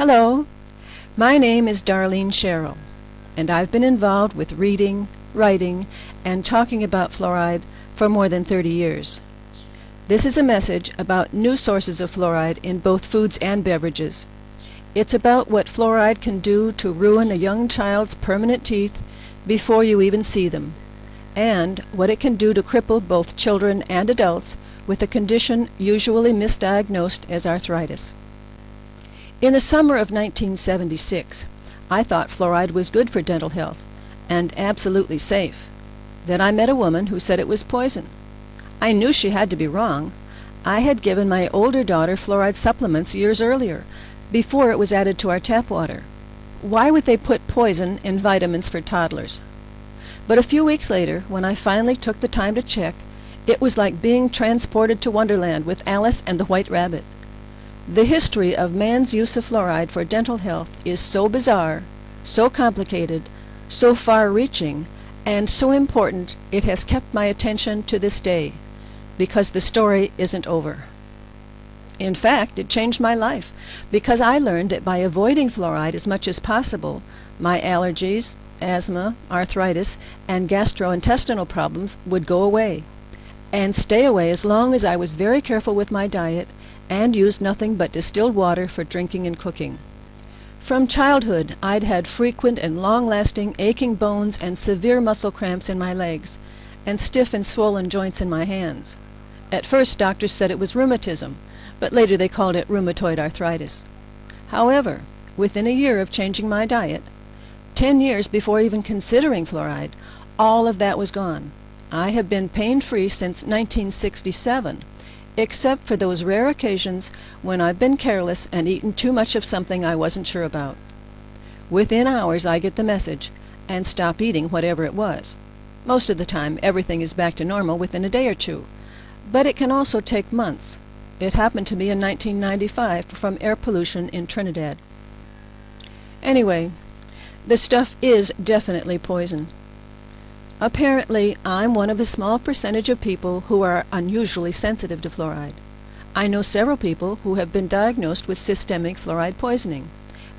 Hello, my name is Darlene Sherrill, and I've been involved with reading, writing, and talking about fluoride for more than 30 years. This is a message about new sources of fluoride in both foods and beverages. It's about what fluoride can do to ruin a young child's permanent teeth before you even see them, and what it can do to cripple both children and adults with a condition usually misdiagnosed as arthritis. In the summer of 1976, I thought fluoride was good for dental health and absolutely safe. Then I met a woman who said it was poison. I knew she had to be wrong. I had given my older daughter fluoride supplements years earlier, before it was added to our tap water. Why would they put poison in vitamins for toddlers? But a few weeks later, when I finally took the time to check, it was like being transported to Wonderland with Alice and the White Rabbit. The history of man's use of fluoride for dental health is so bizarre, so complicated, so far-reaching, and so important it has kept my attention to this day, because the story isn't over. In fact, it changed my life, because I learned that by avoiding fluoride as much as possible, my allergies, asthma, arthritis, and gastrointestinal problems would go away, and stay away as long as I was very careful with my diet and used nothing but distilled water for drinking and cooking. From childhood, I'd had frequent and long-lasting aching bones and severe muscle cramps in my legs, and stiff and swollen joints in my hands. At first, doctors said it was rheumatism, but later they called it rheumatoid arthritis. However, within a year of changing my diet, 10 years before even considering fluoride, all of that was gone. I have been pain-free since 1967, except for those rare occasions when I've been careless and eaten too much of something I wasn't sure about. Within hours I get the message and stop eating whatever it was. Most of the time everything is back to normal within a day or two, but it can also take months. It happened to me in 1995 from air pollution in Trinidad. Anyway, the stuff is definitely poison. Apparently, I'm one of a small percentage of people who are unusually sensitive to fluoride. I know several people who have been diagnosed with systemic fluoride poisoning,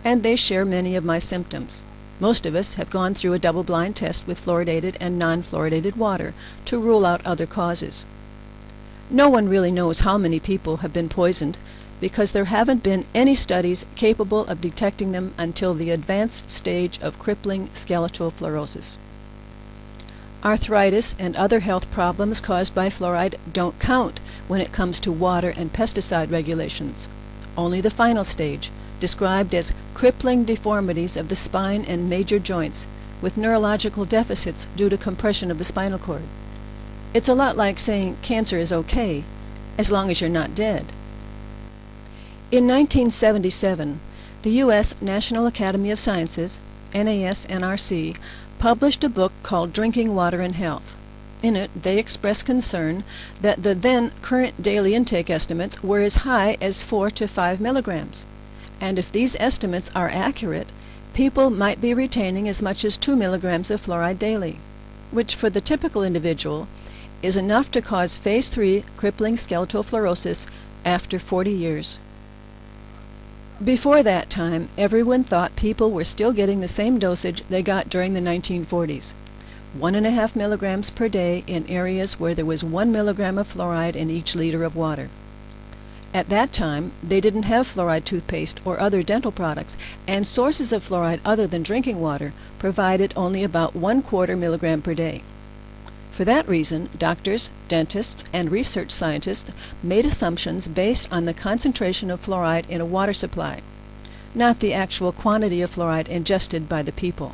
and they share many of my symptoms. Most of us have gone through a double-blind test with fluoridated and non-fluoridated water to rule out other causes. No one really knows how many people have been poisoned because there haven't been any studies capable of detecting them until the advanced stage of crippling skeletal fluorosis. Arthritis and other health problems caused by fluoride don't count when it comes to water and pesticide regulations. Only the final stage, described as crippling deformities of the spine and major joints with neurological deficits due to compression of the spinal cord. It's a lot like saying cancer is okay, as long as you're not dead. In 1977, the U.S. National Academy of Sciences, NASNRC, published a book called Drinking Water and Health. In it, they expressed concern that the then current daily intake estimates were as high as 4 to 5 milligrams. And if these estimates are accurate, people might be retaining as much as 2 milligrams of fluoride daily, which for the typical individual is enough to cause phase 3 crippling skeletal fluorosis after 40 years. Before that time, everyone thought people were still getting the same dosage they got during the 1940s, 1.5 milligrams per day in areas where there was 1 milligram of fluoride in each liter of water. At that time, they didn't have fluoride toothpaste or other dental products, and sources of fluoride other than drinking water provided only about 1/4 milligram per day. For that reason, doctors, dentists, and research scientists made assumptions based on the concentration of fluoride in a water supply, not the actual quantity of fluoride ingested by the people.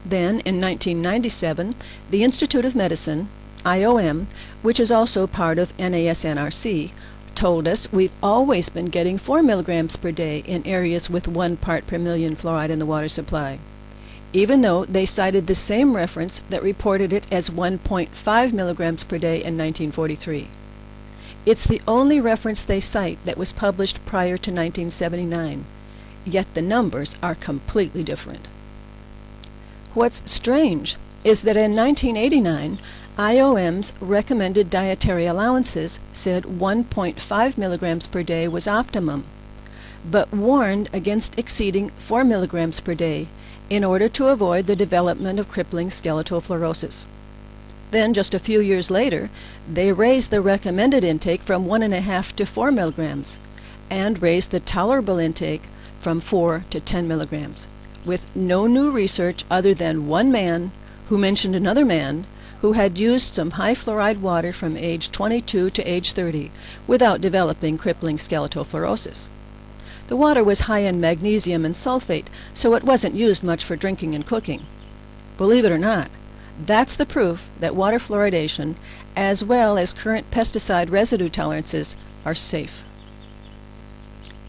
Then, in 1997, the Institute of Medicine, IOM, which is also part of NASNRC, told us we've always been getting 4 milligrams per day in areas with 1 part per million fluoride in the water supply, even though they cited the same reference that reported it as 1.5 milligrams per day in 1943. It's the only reference they cite that was published prior to 1979, yet the numbers are completely different. What's strange is that in 1989, IOM's recommended dietary allowances said 1.5 milligrams per day was optimum, but warned against exceeding 4 milligrams per day in order to avoid the development of crippling skeletal fluorosis. Then, just a few years later, they raised the recommended intake from 1.5 to 4 milligrams and raised the tolerable intake from 4 to 10 milligrams, with no new research other than one man who mentioned another man who had used some high fluoride water from age 22 to age 30 without developing crippling skeletal fluorosis. The water was high in magnesium and sulfate, so it wasn't used much for drinking and cooking. Believe it or not, that's the proof that water fluoridation, as well as current pesticide residue tolerances, are safe.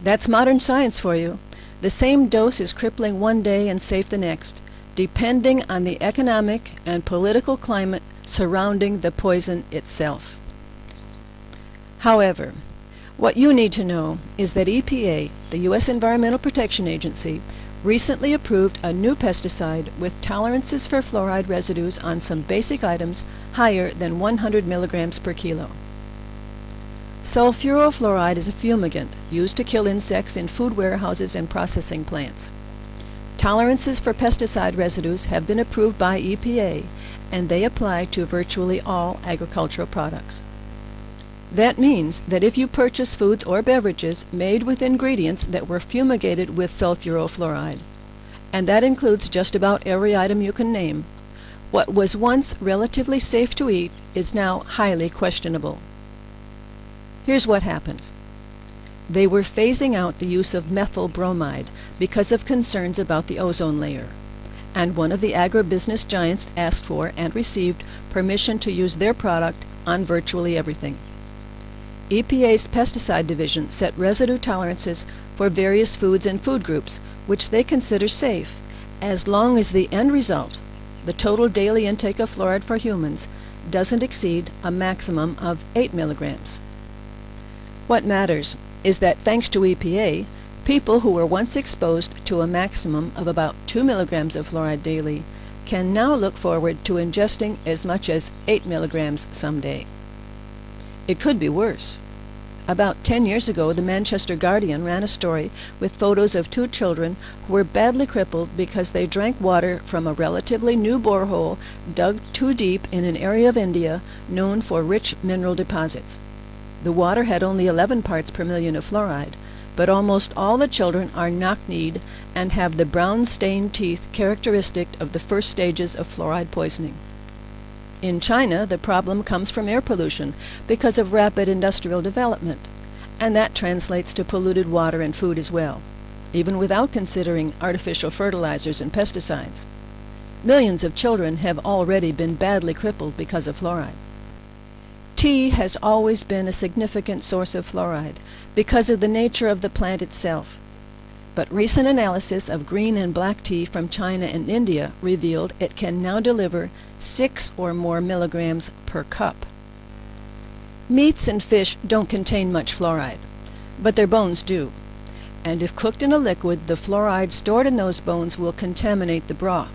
That's modern science for you. The same dose is crippling one day and safe the next, depending on the economic and political climate surrounding the poison itself. However, what you need to know is that EPA, the U.S. Environmental Protection Agency, recently approved a new pesticide with tolerances for fluoride residues on some basic items higher than 100 milligrams per kilo. Sulfurofluoride is a fumigant used to kill insects in food warehouses and processing plants. Tolerances for pesticide residues have been approved by EPA, and they apply to virtually all agricultural products. That means that if you purchase foods or beverages made with ingredients that were fumigated with sulfurofluoride, and that includes just about every item you can name, what was once relatively safe to eat is now highly questionable. Here's what happened. They were phasing out the use of methyl bromide because of concerns about the ozone layer, and one of the agribusiness giants asked for and received permission to use their product on virtually everything. EPA's pesticide division set residue tolerances for various foods and food groups, which they consider safe, as long as the end result, the total daily intake of fluoride for humans, doesn't exceed a maximum of 8 milligrams. What matters is that thanks to EPA, people who were once exposed to a maximum of about 2 milligrams of fluoride daily can now look forward to ingesting as much as 8 milligrams someday. It could be worse. About 10 years ago, the Manchester Guardian ran a story with photos of 2 children who were badly crippled because they drank water from a relatively new borehole dug too deep in an area of India known for rich mineral deposits. The water had only 11 parts per million of fluoride, but almost all the children are knock-kneed and have the brown-stained teeth characteristic of the first stages of fluoride poisoning. In China, the problem comes from air pollution because of rapid industrial development, and that translates to polluted water and food as well, even without considering artificial fertilizers and pesticides. Millions of children have already been badly crippled because of fluoride. Tea has always been a significant source of fluoride because of the nature of the plant itself. But recent analysis of green and black tea from China and India revealed it can now deliver 6 or more milligrams per cup. Meats and fish don't contain much fluoride, but their bones do. And if cooked in a liquid, the fluoride stored in those bones will contaminate the broth.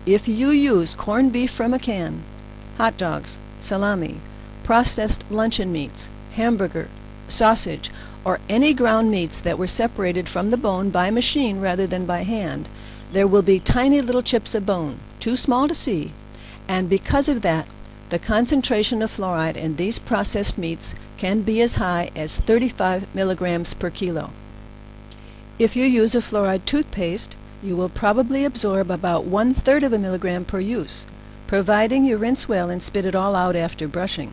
If you use corned beef from a can, hot dogs, salami, processed luncheon meats, hamburger, sausage, or any ground meats that were separated from the bone by machine rather than by hand, there will be tiny little chips of bone, too small to see, and because of that, the concentration of fluoride in these processed meats can be as high as 35 milligrams per kilo. If you use a fluoride toothpaste, you will probably absorb about 1/3 of a milligram per use, providing you rinse well and spit it all out after brushing.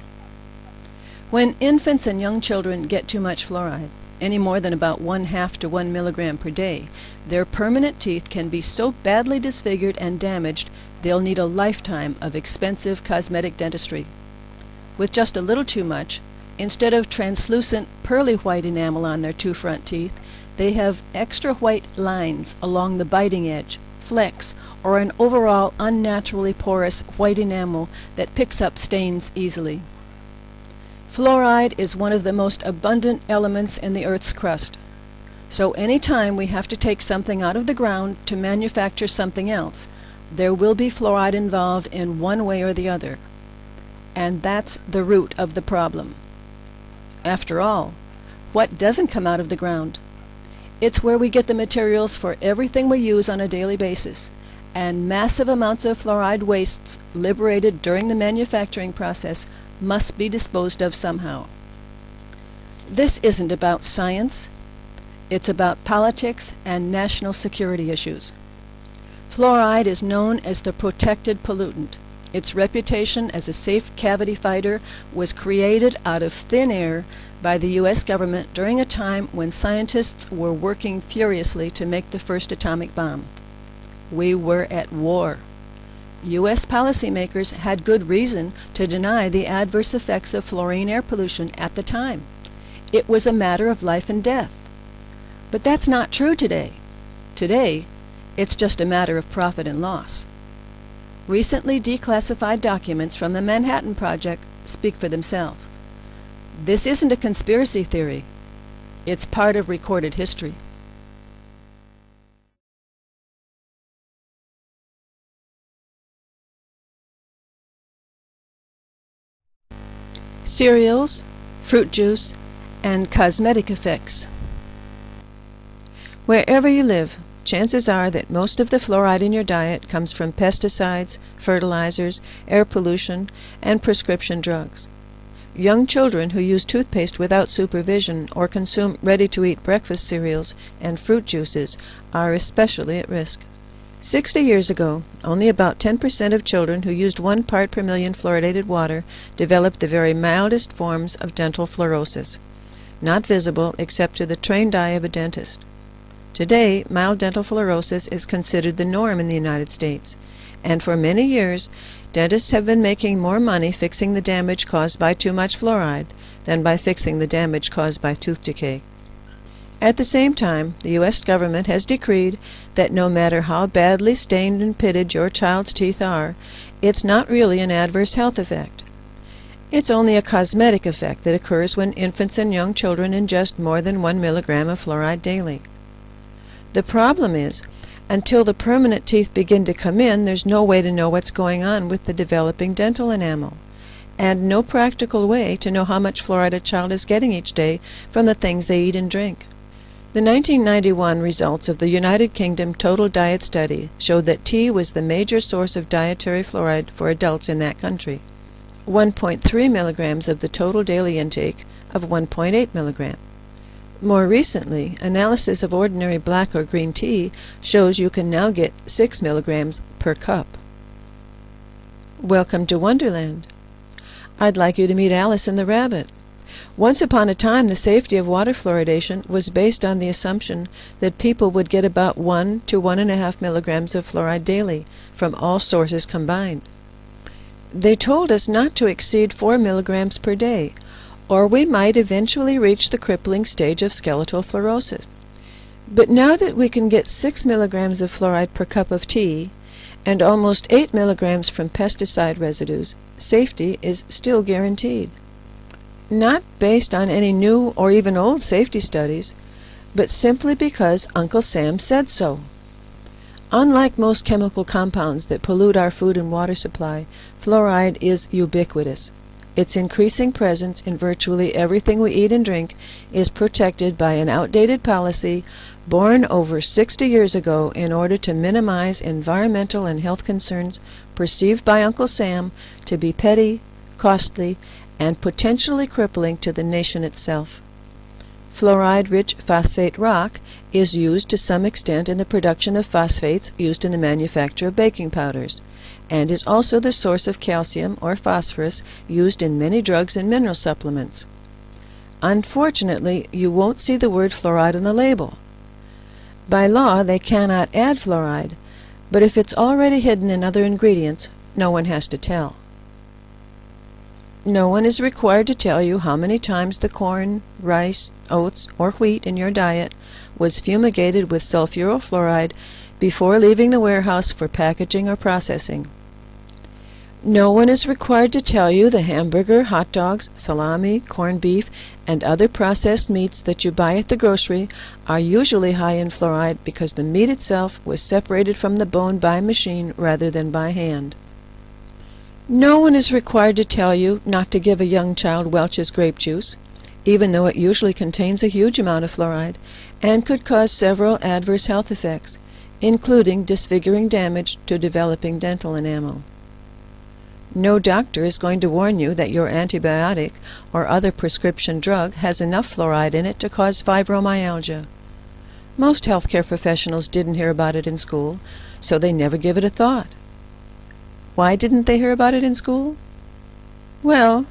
When infants and young children get too much fluoride, any more than about 1/2 to 1 milligram per day, their permanent teeth can be so badly disfigured and damaged they'll need a lifetime of expensive cosmetic dentistry. With just a little too much, instead of translucent pearly white enamel on their 2 front teeth, they have extra white lines along the biting edge, flecks, or an overall unnaturally porous white enamel that picks up stains easily. Fluoride is one of the most abundant elements in the Earth's crust. So any time we have to take something out of the ground to manufacture something else, there will be fluoride involved in one way or the other. And that's the root of the problem. After all, what doesn't come out of the ground? It's where we get the materials for everything we use on a daily basis, and massive amounts of fluoride wastes liberated during the manufacturing process must be disposed of somehow. This isn't about science. It's about politics and national security issues. Fluoride is known as the protected pollutant. Its reputation as a safe cavity fighter was created out of thin air by the U.S. government during a time when scientists were working furiously to make the first atomic bomb. We were at war. U.S. policymakers had good reason to deny the adverse effects of fluorine air pollution at the time. It was a matter of life and death. But that's not true today. Today, it's just a matter of profit and loss. Recently declassified documents from the Manhattan Project speak for themselves. This isn't a conspiracy theory. It's part of recorded history. Cereals, fruit juice, and cosmetic effects. Wherever you live, chances are that most of the fluoride in your diet comes from pesticides, fertilizers, air pollution, and prescription drugs. Young children who use toothpaste without supervision or consume ready-to-eat breakfast cereals and fruit juices are especially at risk. 60 years ago, only about 10% of children who used 1 part per million fluoridated water developed the very mildest forms of dental fluorosis, not visible except to the trained eye of a dentist. Today, mild dental fluorosis is considered the norm in the United States, and for many years, dentists have been making more money fixing the damage caused by too much fluoride than by fixing the damage caused by tooth decay. At the same time, the U.S. government has decreed that no matter how badly stained and pitted your child's teeth are, it's not really an adverse health effect. It's only a cosmetic effect that occurs when infants and young children ingest more than 1 milligram of fluoride daily. The problem is, until the permanent teeth begin to come in, there's no way to know what's going on with the developing dental enamel, and no practical way to know how much fluoride a child is getting each day from the things they eat and drink. The 1991 results of the United Kingdom Total Diet Study showed that tea was the major source of dietary fluoride for adults in that country, 1.3 milligrams of the total daily intake of 1.8 milligrams. More recently, analysis of ordinary black or green tea shows you can now get 6 milligrams per cup. Welcome to Wonderland. I'd like you to meet Alice and the rabbit. Once upon a time, the safety of water fluoridation was based on the assumption that people would get about 1 to 1.5 milligrams of fluoride daily from all sources combined. They told us not to exceed 4 milligrams per day, or we might eventually reach the crippling stage of skeletal fluorosis. But now that we can get 6 milligrams of fluoride per cup of tea, and almost 8 milligrams from pesticide residues, safety is still guaranteed. Not based on any new or even old safety studies, but simply because Uncle Sam said so. Unlike most chemical compounds that pollute our food and water supply, fluoride is ubiquitous. Its increasing presence in virtually everything we eat and drink is protected by an outdated policy born over 60 years ago in order to minimize environmental and health concerns perceived by Uncle Sam to be petty, costly, and potentially crippling to the nation itself. Fluoride-rich phosphate rock is used to some extent in the production of phosphates used in the manufacture of baking powders, and is also the source of calcium or phosphorus used in many drugs and mineral supplements. Unfortunately, you won't see the word fluoride on the label. By law, they cannot add fluoride, but if it's already hidden in other ingredients, no one has to tell. No one is required to tell you how many times the corn, rice, oats, or wheat in your diet was fumigated with sulfurofluoride before leaving the warehouse for packaging or processing. No one is required to tell you the hamburger, hot dogs, salami, corned beef, and other processed meats that you buy at the grocery are usually high in fluoride because the meat itself was separated from the bone by machine rather than by hand. No one is required to tell you not to give a young child Welch's grape juice. even though it usually contains a huge amount of fluoride, and could cause several adverse health effects, including disfiguring damage to developing dental enamel. No doctor is going to warn you that your antibiotic or other prescription drug has enough fluoride in it to cause fibromyalgia. Most healthcare professionals didn't hear about it in school, so they never give it a thought. Why didn't they hear about it in school? Well,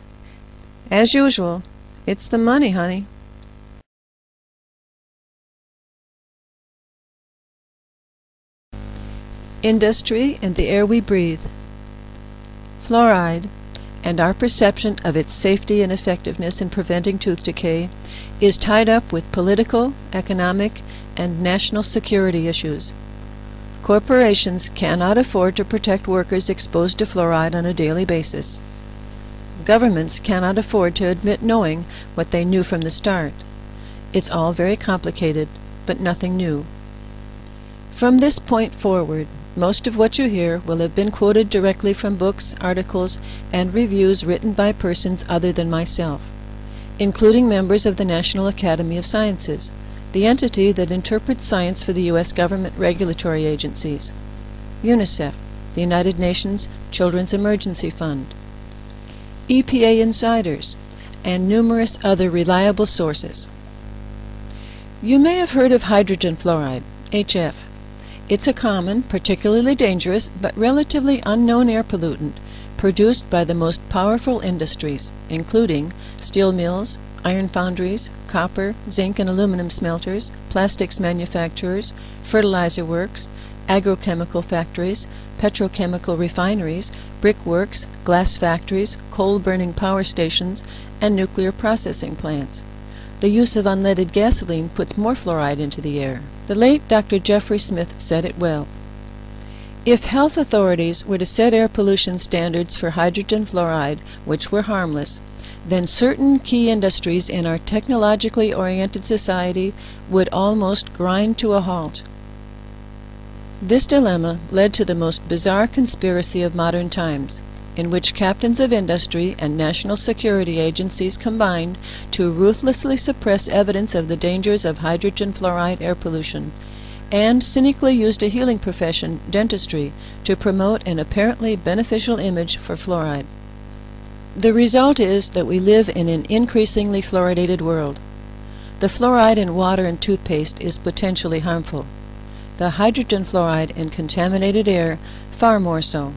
as usual, it's the money, honey. Industry and the air we breathe. Fluoride, and our perception of its safety and effectiveness in preventing tooth decay, is tied up with political, economic, and national security issues. Corporations cannot afford to protect workers exposed to fluoride on a daily basis. Governments cannot afford to admit knowing what they knew from the start. It's all very complicated, but nothing new. From this point forward, most of what you hear will have been quoted directly from books, articles, and reviews written by persons other than myself, including members of the National Academy of Sciences, the entity that interprets science for the U.S. government regulatory agencies, UNICEF, the United Nations Children's Emergency Fund, EPA insiders, and numerous other reliable sources. You may have heard of hydrogen fluoride, HF. It's a common, particularly dangerous, but relatively unknown air pollutant produced by the most powerful industries, including steel mills, iron foundries, copper, zinc and aluminum smelters, plastics manufacturers, fertilizer works, agrochemical factories, petrochemical refineries, brickworks, glass factories, coal-burning power stations, and nuclear processing plants. The use of unleaded gasoline puts more fluoride into the air. The late Dr. Jeffrey Smith said it well. If health authorities were to set air pollution standards for hydrogen fluoride, which were harmless, then certain key industries in our technologically oriented society would almost grind to a halt. This dilemma led to the most bizarre conspiracy of modern times, in which captains of industry and national security agencies combined to ruthlessly suppress evidence of the dangers of hydrogen fluoride air pollution, and cynically used a healing profession, dentistry, to promote an apparently beneficial image for fluoride. The result is that we live in an increasingly fluoridated world. The fluoride in water and toothpaste is potentially harmful. The hydrogen fluoride in contaminated air far more so.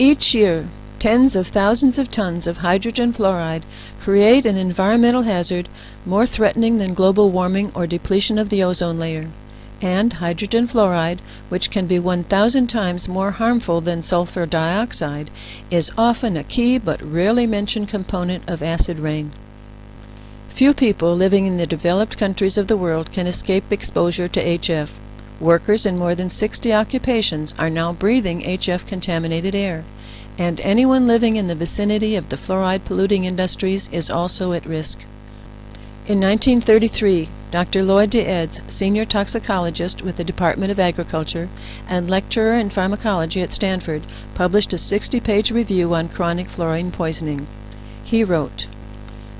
Each year, tens of thousands of tons of hydrogen fluoride create an environmental hazard more threatening than global warming or depletion of the ozone layer. And hydrogen fluoride, which can be 1,000 times more harmful than sulfur dioxide, is often a key but rarely mentioned component of acid rain. Few people living in the developed countries of the world can escape exposure to HF. Workers in more than 60 occupations are now breathing HF-contaminated air, and anyone living in the vicinity of the fluoride-polluting industries is also at risk. In 1933, Dr. Lloyd de Eds, senior toxicologist with the Department of Agriculture and lecturer in pharmacology at Stanford, published a 60-page review on chronic fluorine poisoning. He wrote,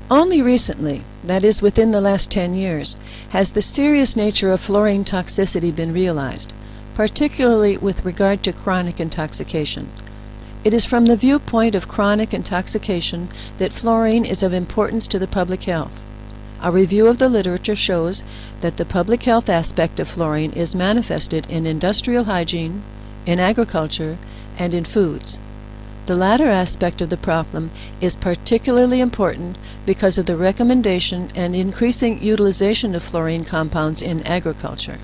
"Only recently, that is within the last 10 years, has the serious nature of fluorine toxicity been realized, particularly with regard to chronic intoxication. It is from the viewpoint of chronic intoxication that fluorine is of importance to the public health. A review of the literature shows that the public health aspect of fluorine is manifested in industrial hygiene, in agriculture, and in foods. The latter aspect of the problem is particularly important because of the recommendation and increasing utilization of fluorine compounds in agriculture.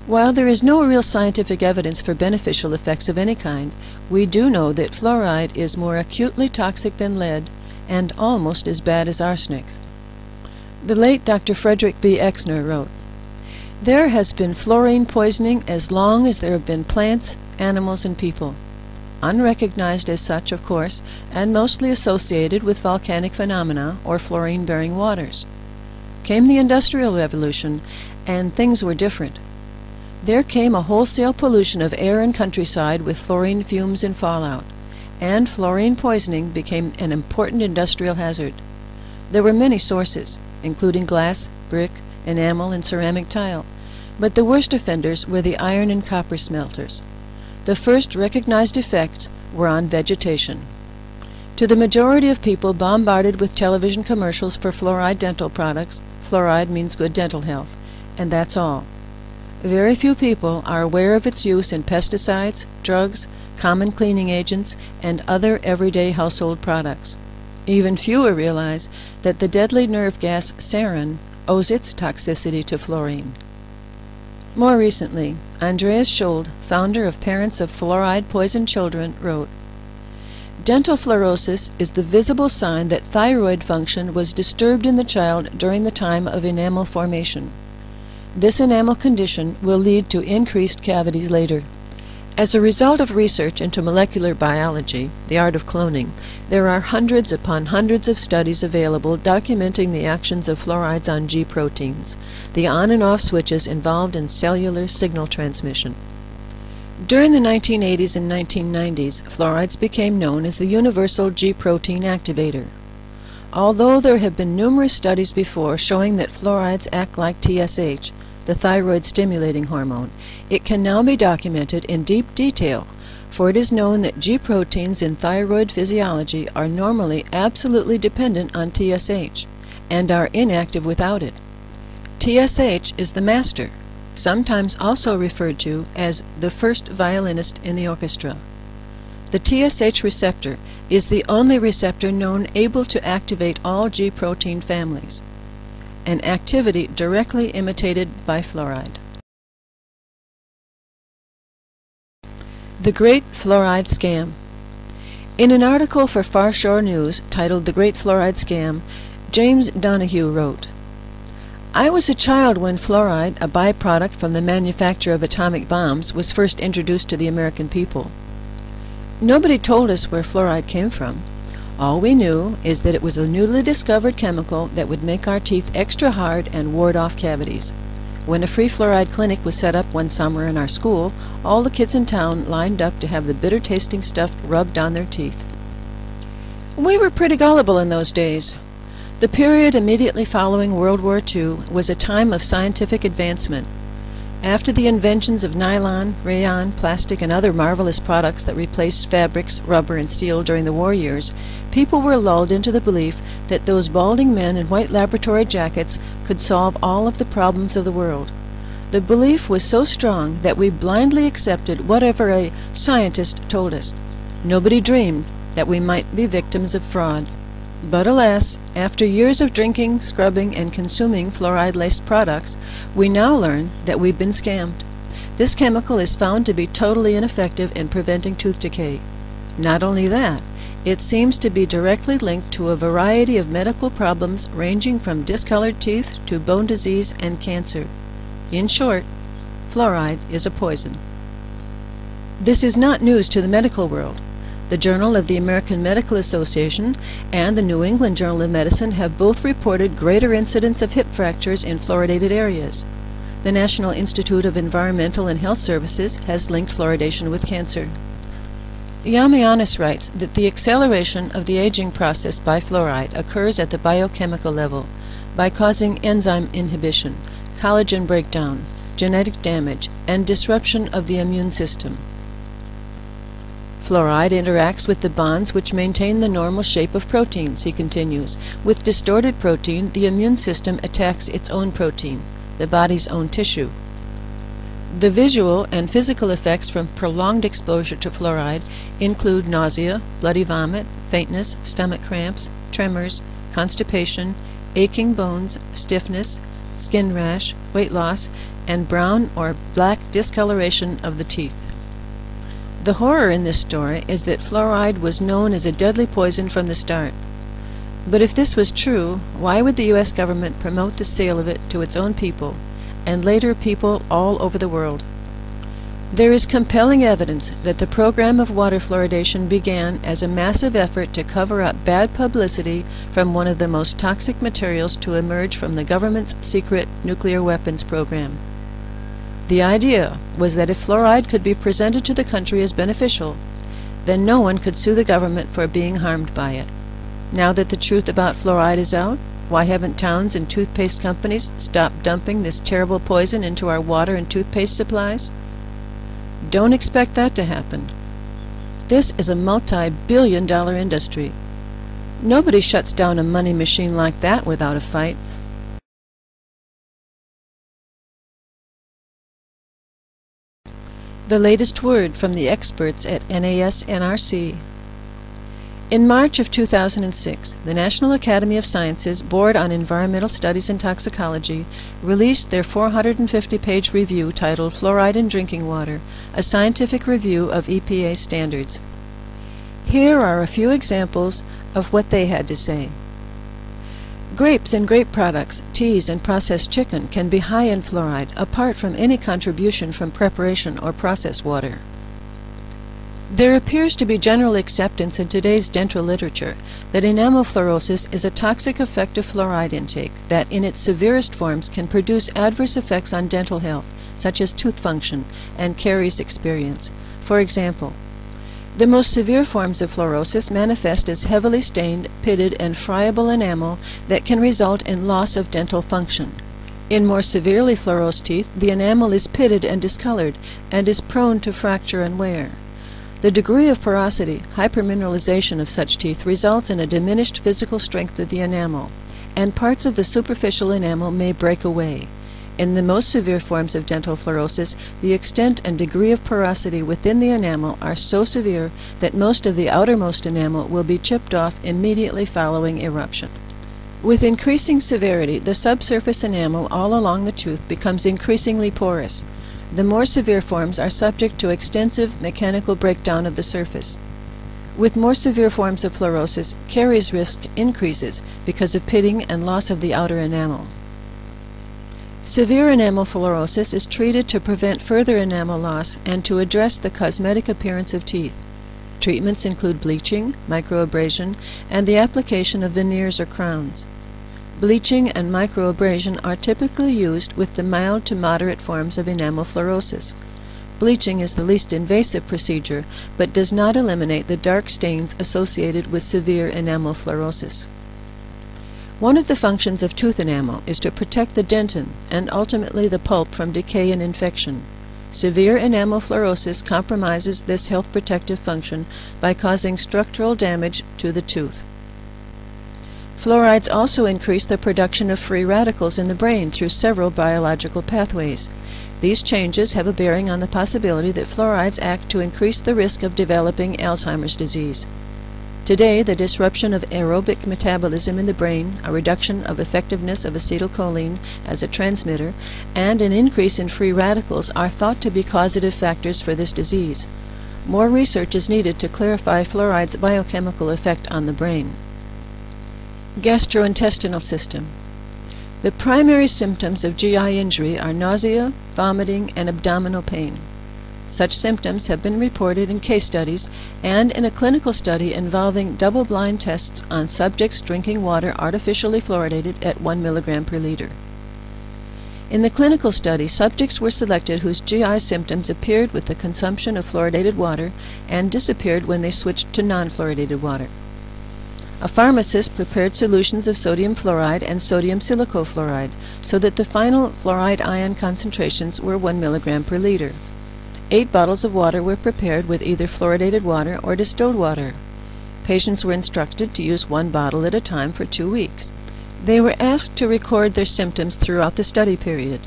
While there is no real scientific evidence for beneficial effects of any kind, we do know that fluoride is more acutely toxic than lead and almost as bad as arsenic." The late Dr. Frederick B. Exner wrote, "There has been fluorine poisoning as long as there have been plants, animals, and people. Unrecognized as such, of course, and mostly associated with volcanic phenomena or fluorine-bearing waters. Came the Industrial Revolution, and things were different. There came a wholesale pollution of air and countryside with fluorine fumes and fallout, and fluorine poisoning became an important industrial hazard. There were many sources, including glass, brick, enamel, and ceramic tile, but the worst offenders were the iron and copper smelters. The first recognized effects were on vegetation. To the majority of people bombarded with television commercials for fluoride dental products, fluoride means good dental health, and that's all. Very few people are aware of its use in pesticides, drugs, common cleaning agents, and other everyday household products. Even fewer realize that the deadly nerve gas sarin owes its toxicity to fluorine. More recently, Andreas Schold, founder of Parents of Fluoride-Poisoned Children, wrote, "Dental fluorosis is the visible sign that thyroid function was disturbed in the child during the time of enamel formation. This enamel condition will lead to increased cavities later. As a result of research into molecular biology, the art of cloning, there are hundreds upon hundreds of studies available documenting the actions of fluorides on G proteins, the on and off switches involved in cellular signal transmission." During the 1980s and 1990s, fluorides became known as the universal G protein activator. Although there have been numerous studies before showing that fluorides act like TSH, the thyroid-stimulating hormone, it can now be documented in deep detail, for it is known that G proteins in thyroid physiology are normally absolutely dependent on TSH, and are inactive without it. TSH is the master, sometimes also referred to as the first violinist in the orchestra. The TSH receptor is the only receptor known able to activate all G protein families, an activity directly imitated by fluoride. The Great Fluoride Scam. In an article for Far Shore News titled "The Great Fluoride Scam," James Donahue wrote, "I was a child when fluoride, a byproduct from the manufacture of atomic bombs, was first introduced to the American people. Nobody told us where fluoride came from. All we knew is that it was a newly discovered chemical that would make our teeth extra hard and ward off cavities. When a free fluoride clinic was set up one summer in our school, all the kids in town lined up to have the bitter-tasting stuff rubbed on their teeth. We were pretty gullible in those days. The period immediately following World War II was a time of scientific advancement. After the inventions of nylon, rayon, plastic, and other marvelous products that replaced fabrics, rubber, and steel during the war years, people were lulled into the belief that those balding men in white laboratory jackets could solve all of the problems of the world. The belief was so strong that we blindly accepted whatever a scientist told us. Nobody dreamed that we might be victims of fraud. But alas, after years of drinking, scrubbing, and consuming fluoride-laced products, we now learn that we've been scammed. This chemical is found to be totally ineffective in preventing tooth decay. Not only that, it seems to be directly linked to a variety of medical problems ranging from discolored teeth to bone disease and cancer. In short, fluoride is a poison. This is not news to the medical world. The Journal of the American Medical Association and the New England Journal of Medicine have both reported greater incidence of hip fractures in fluoridated areas. The National Institute of Environmental and Health Services has linked fluoridation with cancer. Yamianis writes that the acceleration of the aging process by fluoride occurs at the biochemical level by causing enzyme inhibition, collagen breakdown, genetic damage, and disruption of the immune system. Fluoride interacts with the bonds which maintain the normal shape of proteins, he continues. With distorted protein, the immune system attacks its own protein, the body's own tissue. The visual and physical effects from prolonged exposure to fluoride include nausea, bloody vomit, faintness, stomach cramps, tremors, constipation, aching bones, stiffness, skin rash, weight loss, and brown or black discoloration of the teeth. The horror in this story is that fluoride was known as a deadly poison from the start. But if this was true, why would the U.S. government promote the sale of it to its own people, and later people all over the world? There is compelling evidence that the program of water fluoridation began as a massive effort to cover up bad publicity from one of the most toxic materials to emerge from the government's secret nuclear weapons program. The idea was that if fluoride could be presented to the country as beneficial, then no one could sue the government for being harmed by it. Now that the truth about fluoride is out, why haven't towns and toothpaste companies stopped dumping this terrible poison into our water and toothpaste supplies? Don't expect that to happen. This is a multi-billion-dollar industry. Nobody shuts down a money machine like that without a fight. The latest word from the experts at NASNRC. In March of 2006, the National Academy of Sciences Board on Environmental Studies and Toxicology released their 450-page review titled Fluoride in Drinking Water, a scientific review of EPA standards. Here are a few examples of what they had to say. Grapes and grape products, teas, and processed chicken can be high in fluoride apart from any contribution from preparation or processed water. There appears to be general acceptance in today's dental literature that enamel fluorosis is a toxic effect of fluoride intake that in its severest forms can produce adverse effects on dental health, such as tooth function and caries experience. For example, the most severe forms of fluorosis manifest as heavily stained, pitted, and friable enamel that can result in loss of dental function. In more severely fluorosed teeth, the enamel is pitted and discolored and is prone to fracture and wear. The degree of porosity, hypermineralization of such teeth results in a diminished physical strength of the enamel, and parts of the superficial enamel may break away. In the most severe forms of dental fluorosis, the extent and degree of porosity within the enamel are so severe that most of the outermost enamel will be chipped off immediately following eruption. With increasing severity, the subsurface enamel all along the tooth becomes increasingly porous. The more severe forms are subject to extensive mechanical breakdown of the surface. With more severe forms of fluorosis, caries risk increases because of pitting and loss of the outer enamel. Severe enamel fluorosis is treated to prevent further enamel loss and to address the cosmetic appearance of teeth. Treatments include bleaching, microabrasion, and the application of veneers or crowns. Bleaching and microabrasion are typically used with the mild to moderate forms of enamel fluorosis. Bleaching is the least invasive procedure, but does not eliminate the dark stains associated with severe enamel fluorosis. One of the functions of tooth enamel is to protect the dentin and ultimately the pulp from decay and infection. Severe enamel fluorosis compromises this health protective function by causing structural damage to the tooth. Fluorides also increase the production of free radicals in the brain through several biological pathways. These changes have a bearing on the possibility that fluorides act to increase the risk of developing Alzheimer's disease. Today, the disruption of aerobic metabolism in the brain, a reduction of effectiveness of acetylcholine as a transmitter, and an increase in free radicals are thought to be causative factors for this disease. More research is needed to clarify fluoride's biochemical effect on the brain. Gastrointestinal system. The primary symptoms of GI injury are nausea, vomiting, and abdominal pain. Such symptoms have been reported in case studies and in a clinical study involving double-blind tests on subjects drinking water artificially fluoridated at 1 mg per liter. In the clinical study, subjects were selected whose GI symptoms appeared with the consumption of fluoridated water and disappeared when they switched to non-fluoridated water. A pharmacist prepared solutions of sodium fluoride and sodium silicofluoride so that the final fluoride ion concentrations were 1 mg per liter. 8 bottles of water were prepared with either fluoridated water or distilled water. Patients were instructed to use 1 bottle at a time for 2 weeks. They were asked to record their symptoms throughout the study period.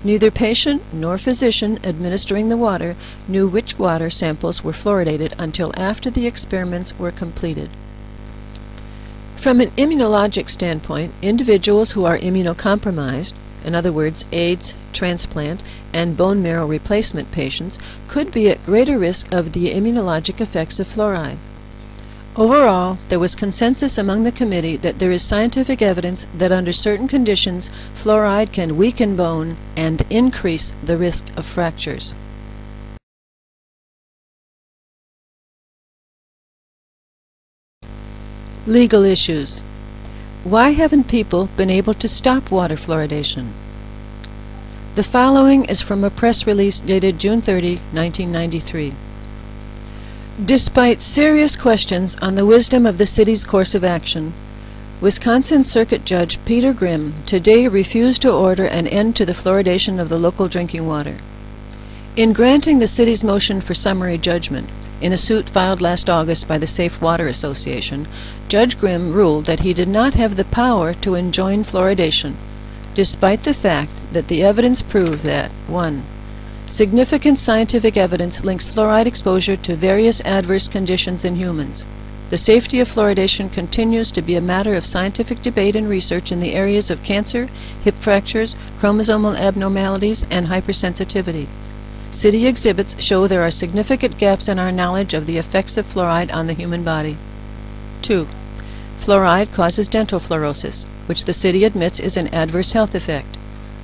Neither patient nor physician administering the water knew which water samples were fluoridated until after the experiments were completed. From an immunologic standpoint, individuals who are immunocompromised, in other words, AIDS, transplant, and bone marrow replacement patients, could be at greater risk of the immunologic effects of fluoride. Overall, there was consensus among the committee that there is scientific evidence that under certain conditions, fluoride can weaken bone and increase the risk of fractures. Legal issues. Why haven't people been able to stop water fluoridation? The following is from a press release dated June 30, 1993. Despite serious questions on the wisdom of the city's course of action, Wisconsin Circuit Judge Peter Grimm today refused to order an end to the fluoridation of the local drinking water. In granting the city's motion for summary judgment, in a suit filed last August by the Safe Water Association, Judge Grimm ruled that he did not have the power to enjoin fluoridation, despite the fact that the evidence proved that 1. Significant scientific evidence links fluoride exposure to various adverse conditions in humans. The safety of fluoridation continues to be a matter of scientific debate and research in the areas of cancer, hip fractures, chromosomal abnormalities, and hypersensitivity. City exhibits show there are significant gaps in our knowledge of the effects of fluoride on the human body. 2. Fluoride causes dental fluorosis, which the city admits is an adverse health effect.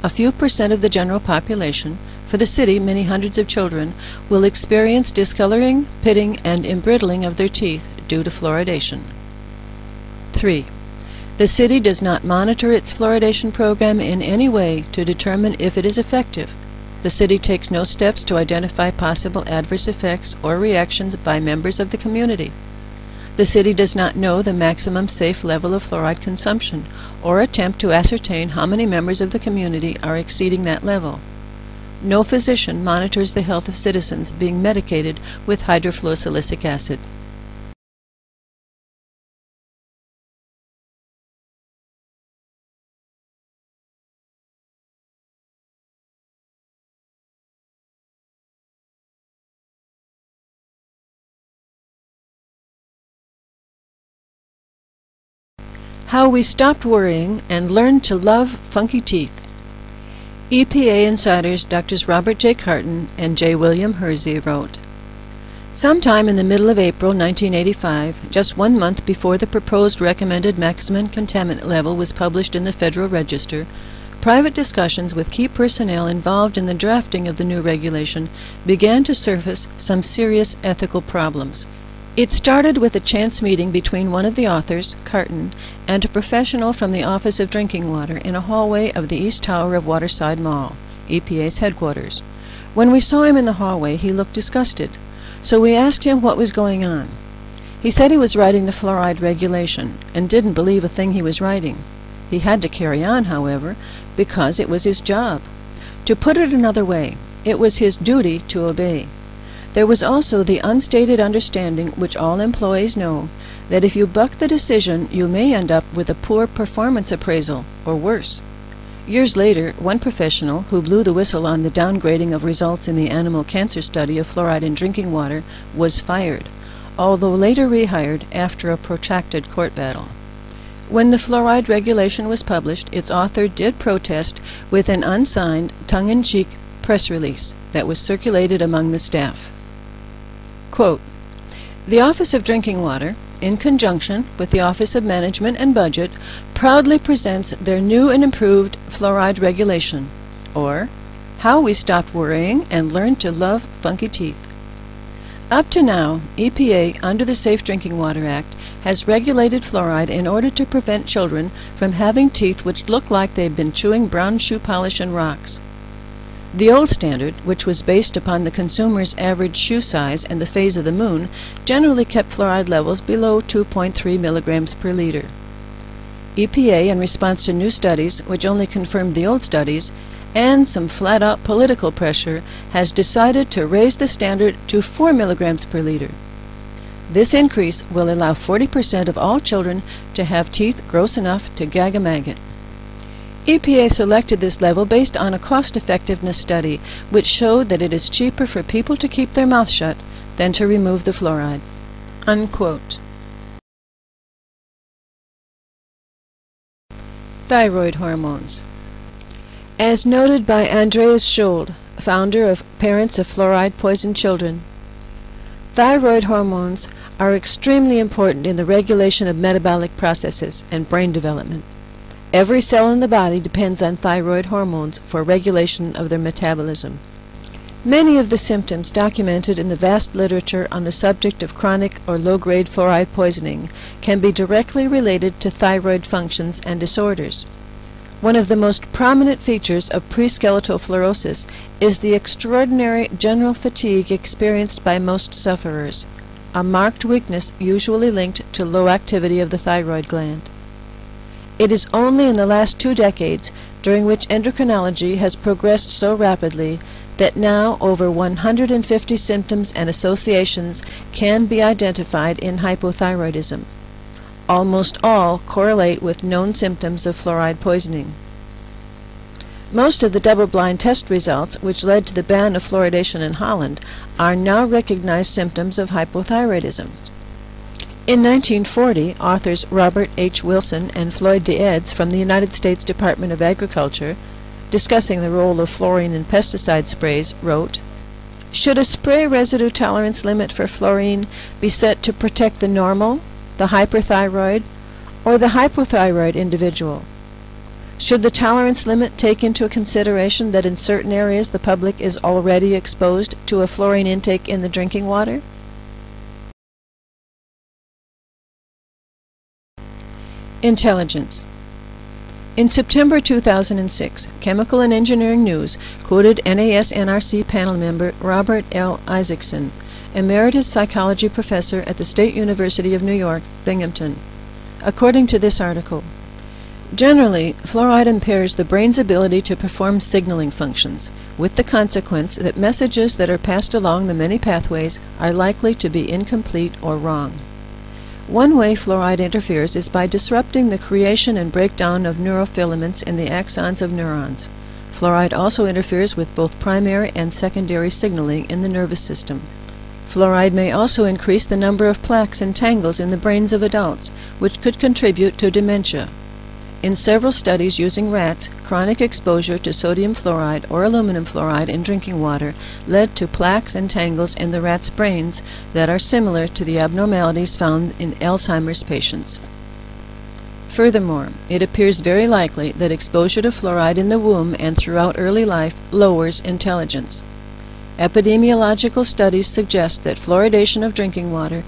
A few percent of the general population, for the city many hundreds of children, will experience discoloring, pitting, and embrittling of their teeth due to fluoridation. 3. The city does not monitor its fluoridation program in any way to determine if it is effective. The city takes no steps to identify possible adverse effects or reactions by members of the community. The city does not know the maximum safe level of fluoride consumption or attempt to ascertain how many members of the community are exceeding that level. No physician monitors the health of citizens being medicated with hydrofluorosilicic acid. How we stopped worrying and learned to love funky teeth. EPA insiders Drs. Robert J. Carton and J. William Hersey wrote, sometime in the middle of April 1985, just 1 month before the proposed recommended maximum contaminant level was published in the Federal Register, private discussions with key personnel involved in the drafting of the new regulation began to surface some serious ethical problems. It started with a chance meeting between one of the authors, Carton, and a professional from the Office of Drinking Water in a hallway of the East Tower of Waterside Mall, EPA's headquarters. When we saw him in the hallway, he looked disgusted, so we asked him what was going on. He said he was writing the fluoride regulation, and didn't believe a thing he was writing. He had to carry on, however, because it was his job. To put it another way, it was his duty to obey. There was also the unstated understanding, which all employees know, that if you buck the decision, you may end up with a poor performance appraisal, or worse. Years later, one professional, who blew the whistle on the downgrading of results in the animal cancer study of fluoride in drinking water, was fired, although later rehired after a protracted court battle. When the fluoride regulation was published, its author did protest with an unsigned, tongue-in-cheek press release that was circulated among the staff. Quote, the Office of Drinking Water, in conjunction with the Office of Management and Budget, proudly presents their new and improved fluoride regulation, or How We Stopped Worrying and Learned to Love Funky Teeth. Up to now, EPA, under the Safe Drinking Water Act, has regulated fluoride in order to prevent children from having teeth which look like they've been chewing brown shoe polish and rocks. The old standard, which was based upon the consumer's average shoe size and the phase of the moon, generally kept fluoride levels below 2.3 milligrams per liter. EPA, in response to new studies, which only confirmed the old studies, and some flat-out political pressure, has decided to raise the standard to 4 milligrams per liter. This increase will allow 40% of all children to have teeth gross enough to gag a maggot. EPA selected this level based on a cost-effectiveness study, which showed that it is cheaper for people to keep their mouth shut than to remove the fluoride. Unquote. Thyroid hormones. As noted by Andreas Schold, founder of Parents of Fluoride-Poisoned Children, thyroid hormones are extremely important in the regulation of metabolic processes and brain development. Every cell in the body depends on thyroid hormones for regulation of their metabolism. Many of the symptoms documented in the vast literature on the subject of chronic or low-grade fluoride poisoning can be directly related to thyroid functions and disorders. One of the most prominent features of pre-skeletal fluorosis is the extraordinary general fatigue experienced by most sufferers. a marked weakness usually linked to low activity of the thyroid gland. It is only in the last 2 decades during which endocrinology has progressed so rapidly that now over 150 symptoms and associations can be identified in hypothyroidism. Almost all correlate with known symptoms of fluoride poisoning. Most of the double-blind test results, which led to the ban of fluoridation in Holland, are now recognized symptoms of hypothyroidism. In 1940, authors Robert H. Wilson and Floyd DeEds from the United States Department of Agriculture, discussing the role of fluorine in pesticide sprays, wrote, "Should a spray residue tolerance limit for fluorine be set to protect the normal, the hyperthyroid, or the hypothyroid individual? Should the tolerance limit take into consideration that in certain areas the public is already exposed to a fluorine intake in the drinking water?" Intelligence. In September 2006, Chemical and Engineering News quoted NAS-NRC panel member Robert L. Isaacson, emeritus psychology professor at the State University of New York, Binghamton. According to this article, generally, fluoride impairs the brain's ability to perform signaling functions, with the consequence that messages that are passed along the many pathways are likely to be incomplete or wrong. One way fluoride interferes is by disrupting the creation and breakdown of neurofilaments in the axons of neurons. Fluoride also interferes with both primary and secondary signaling in the nervous system. Fluoride may also increase the number of plaques and tangles in the brains of adults, which could contribute to dementia. In several studies using rats, chronic exposure to sodium fluoride or aluminum fluoride in drinking water led to plaques and tangles in the rats' brains that are similar to the abnormalities found in Alzheimer's patients. Furthermore, it appears very likely that exposure to fluoride in the womb and throughout early life lowers intelligence. Epidemiological studies suggest that fluoridation of drinking water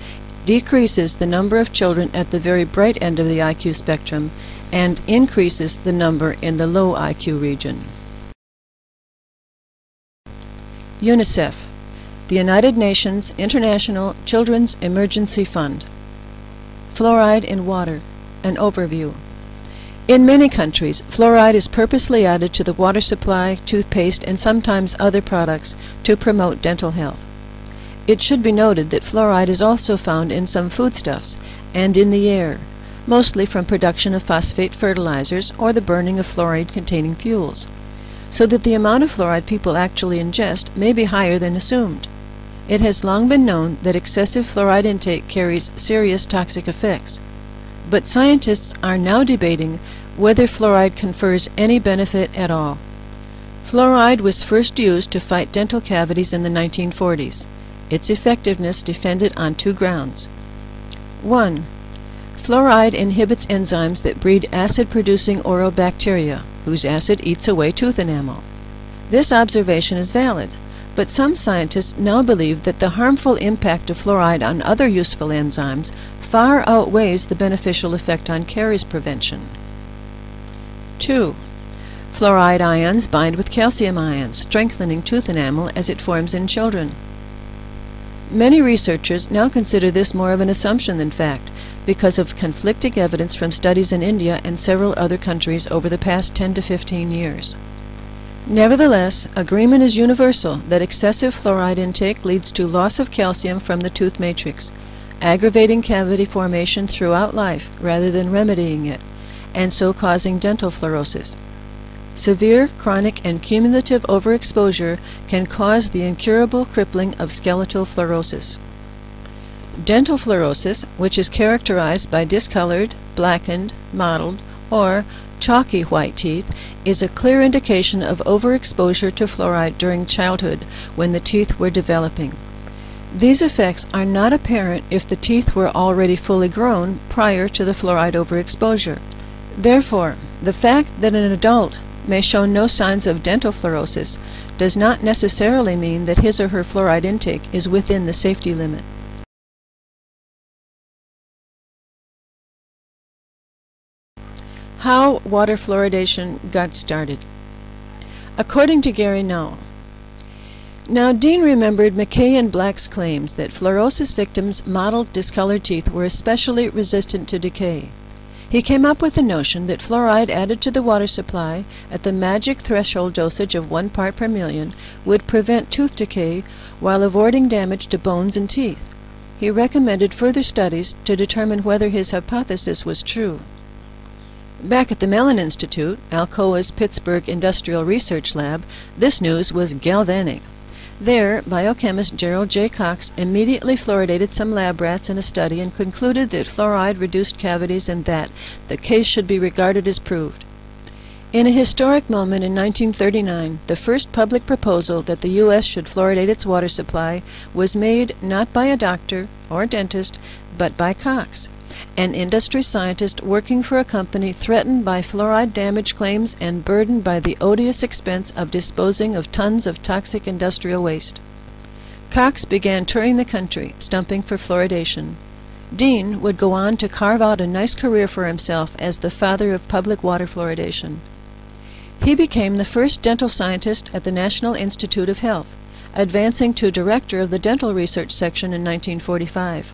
decreases the number of children at the very bright end of the IQ spectrum and increases the number in the low IQ region. UNICEF, the United Nations International Children's Emergency Fund. Fluoride in water, an overview. In many countries, fluoride is purposely added to the water supply, toothpaste, and sometimes other products to promote dental health. It should be noted that fluoride is also found in some foodstuffs and in the air, mostly from production of phosphate fertilizers or the burning of fluoride-containing fuels, so that the amount of fluoride people actually ingest may be higher than assumed. It has long been known that excessive fluoride intake carries serious toxic effects, but scientists are now debating whether fluoride confers any benefit at all. Fluoride was first used to fight dental cavities in the 1940s. Its effectiveness depended on 2 grounds. 1. Fluoride inhibits enzymes that breed acid-producing oral bacteria, whose acid eats away tooth enamel. This observation is valid, but some scientists now believe that the harmful impact of fluoride on other useful enzymes far outweighs the beneficial effect on caries prevention. 2. Fluoride ions bind with calcium ions, strengthening tooth enamel as it forms in children. Many researchers now consider this more of an assumption than fact, because of conflicting evidence from studies in India and several other countries over the past 10 to 15 years. Nevertheless, agreement is universal that excessive fluoride intake leads to loss of calcium from the tooth matrix, aggravating cavity formation throughout life rather than remedying it, and so causing dental fluorosis. Severe, chronic, and cumulative overexposure can cause the incurable crippling of skeletal fluorosis. Dental fluorosis, which is characterized by discolored, blackened, mottled, or chalky white teeth, is a clear indication of overexposure to fluoride during childhood when the teeth were developing. These effects are not apparent if the teeth were already fully grown prior to the fluoride overexposure. Therefore, the fact that an adult may show no signs of dental fluorosis does not necessarily mean that his or her fluoride intake is within the safety limit. How water fluoridation got started. According to Gary Null, Now, Dean remembered McKay and Black's claims that fluorosis victims' mottled, discolored teeth were especially resistant to decay. He came up with the notion that fluoride added to the water supply at the magic threshold dosage of 1 part per million would prevent tooth decay while avoiding damage to bones and teeth. He recommended further studies to determine whether his hypothesis was true. Back at the Mellon Institute, Alcoa's Pittsburgh Industrial Research Lab, this news was galvanic. There, biochemist Gerald J. Cox immediately fluoridated some lab rats in a study and concluded that fluoride reduced cavities and that the case should be regarded as proved. In a historic moment in 1939, the first public proposal that the U.S. should fluoridate its water supply was made not by a doctor or dentist, but by Cox, an industry scientist working for a company threatened by fluoride damage claims and burdened by the odious expense of disposing of tons of toxic industrial waste. Cox began touring the country, stumping for fluoridation. Dean would go on to carve out a nice career for himself as the father of public water fluoridation. He became the first dental scientist at the National Institute of Health, advancing to director of the dental research section in 1945.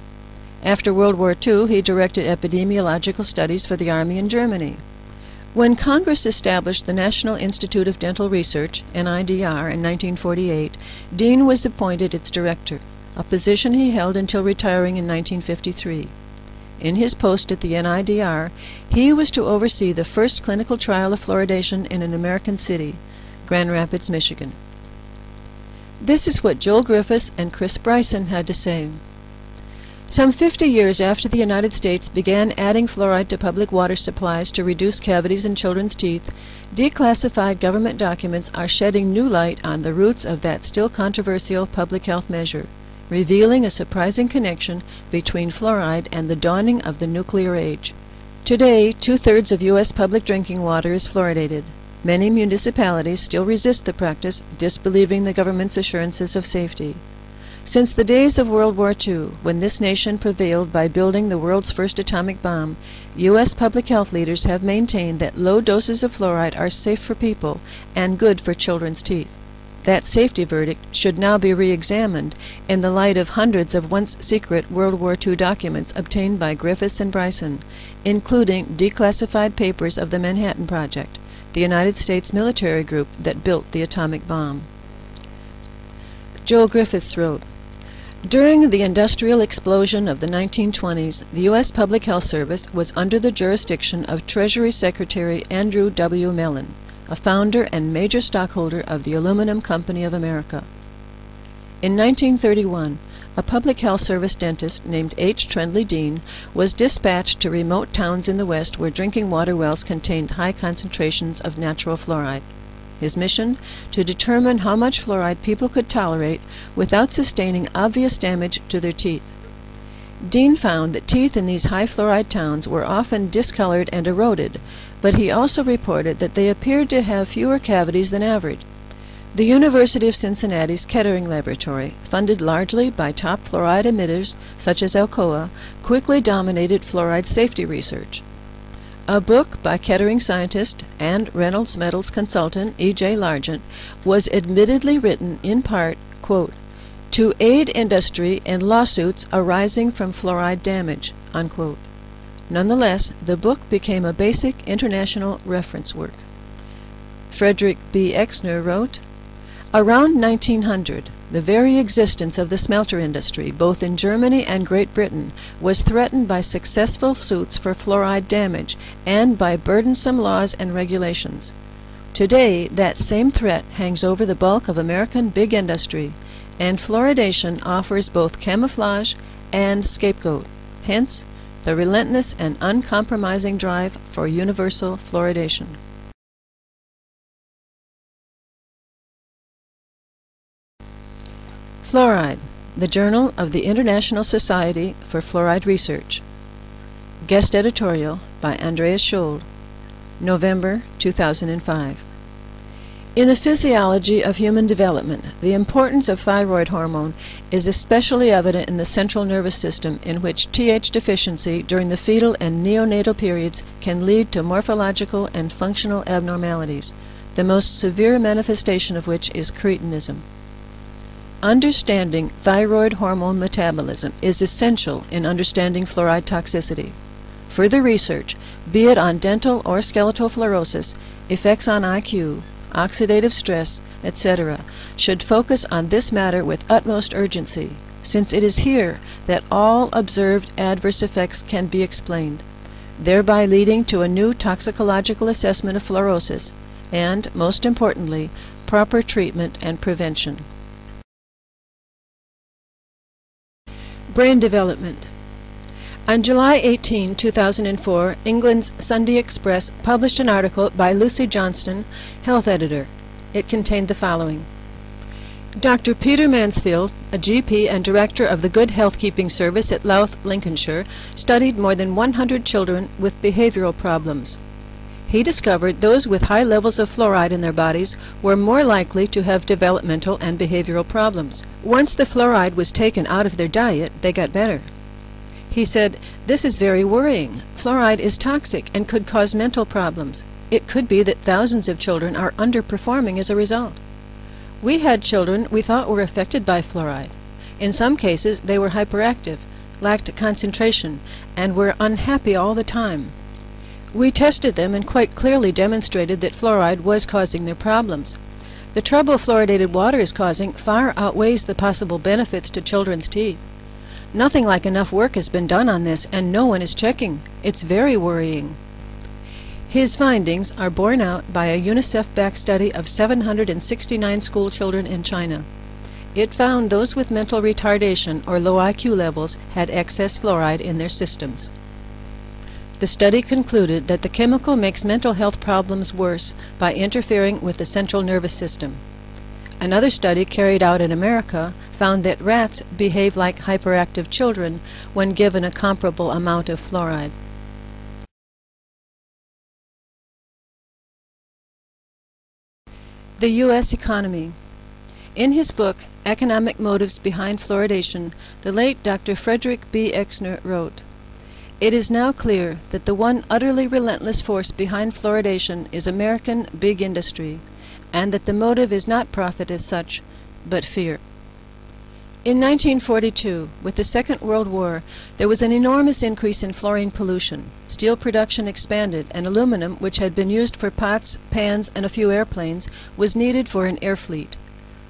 After World War II, he directed epidemiological studies for the Army in Germany. When Congress established the National Institute of Dental Research, NIDR, in 1948, Dean was appointed its director, a position he held until retiring in 1953. In his post at the NIDR, he was to oversee the first clinical trial of fluoridation in an American city, Grand Rapids, Michigan. This is what Joel Griffiths and Chris Bryson had to say. Some 50 years after the United States began adding fluoride to public water supplies to reduce cavities in children's teeth, declassified government documents are shedding new light on the roots of that still controversial public health measure, revealing a surprising connection between fluoride and the dawning of the nuclear age. Today, 2/3 of U.S. public drinking water is fluoridated. Many municipalities still resist the practice, disbelieving the government's assurances of safety. Since the days of World War II, when this nation prevailed by building the world's first atomic bomb, U.S. public health leaders have maintained that low doses of fluoride are safe for people and good for children's teeth. That safety verdict should now be re-examined in the light of hundreds of once-secret World War II documents obtained by Griffiths and Bryson, including declassified papers of the Manhattan Project, the United States military group that built the atomic bomb. Joel Griffiths wrote, "During the industrial explosion of the 1920s, the U.S. Public Health Service was under the jurisdiction of Treasury Secretary Andrew W. Mellon, a founder and major stockholder of the Aluminum Company of America. In 1931, a public health service dentist named H. Trendley Dean was dispatched to remote towns in the West where drinking water wells contained high concentrations of natural fluoride. His mission? To determine how much fluoride people could tolerate without sustaining obvious damage to their teeth. Dean found that teeth in these high fluoride towns were often discolored and eroded, but he also reported that they appeared to have fewer cavities than average. The University of Cincinnati's Kettering Laboratory, funded largely by top fluoride emitters such as Alcoa, quickly dominated fluoride safety research. A book by Kettering scientist and Reynolds Metals consultant E.J. Largent was admittedly written in part, quote, to aid industry in lawsuits arising from fluoride damage, unquote. Nonetheless, the book became a basic international reference work. Frederick B. Exner wrote, "Around 1900, the very existence of the smelter industry, both in Germany and Great Britain, was threatened by successful suits for fluoride damage and by burdensome laws and regulations. Today, that same threat hangs over the bulk of American big industry, and fluoridation offers both camouflage and scapegoat, hence the relentless and uncompromising drive for universal fluoridation." Fluoride, the Journal of the International Society for Fluoride Research. Guest editorial by Andreas Scholl, November 2005. In the physiology of human development, the importance of thyroid hormone is especially evident in the central nervous system, in which TH deficiency during the fetal and neonatal periods can lead to morphological and functional abnormalities, the most severe manifestation of which is cretinism. Understanding thyroid hormone metabolism is essential in understanding fluoride toxicity. Further research, be it on dental or skeletal fluorosis, effects on IQ, oxidative stress, etc., should focus on this matter with utmost urgency, since it is here that all observed adverse effects can be explained, thereby leading to a new toxicological assessment of fluorosis and, most importantly, proper treatment and prevention. Brain development. On July 18, 2004, England's Sunday Express published an article by Lucy Johnston, health editor. It contained the following. Dr. Peter Mansfield, a GP and director of the Good Healthkeeping Service at Louth, Lincolnshire, studied more than 100 children with behavioral problems. He discovered those with high levels of fluoride in their bodies were more likely to have developmental and behavioral problems. Once the fluoride was taken out of their diet, they got better. He said, "This is very worrying. Fluoride is toxic and could cause mental problems. It could be that thousands of children are underperforming as a result." We had children we thought were affected by fluoride. In some cases, they were hyperactive, lacked concentration, and were unhappy all the time. We tested them and quite clearly demonstrated that fluoride was causing their problems. The trouble fluoridated water is causing far outweighs the possible benefits to children's teeth. Nothing like enough work has been done on this, and no one is checking. It's very worrying. His findings are borne out by a UNICEF-backed study of 769 school children in China. It found those with mental retardation or low IQ levels had excess fluoride in their systems. The study concluded that the chemical makes mental health problems worse by interfering with the central nervous system. Another study carried out in America found that rats behave like hyperactive children when given a comparable amount of fluoride. The U.S. economy. In his book, Economic Motives Behind Fluoridation, the late Dr. Frederick B. Exner wrote, "It is now clear that the one utterly relentless force behind fluoridation is American big industry, and that the motive is not profit as such, but fear." In 1942, with the Second World War, there was an enormous increase in fluorine pollution. Steel production expanded, and aluminum, which had been used for pots, pans, and a few airplanes, was needed for an air fleet.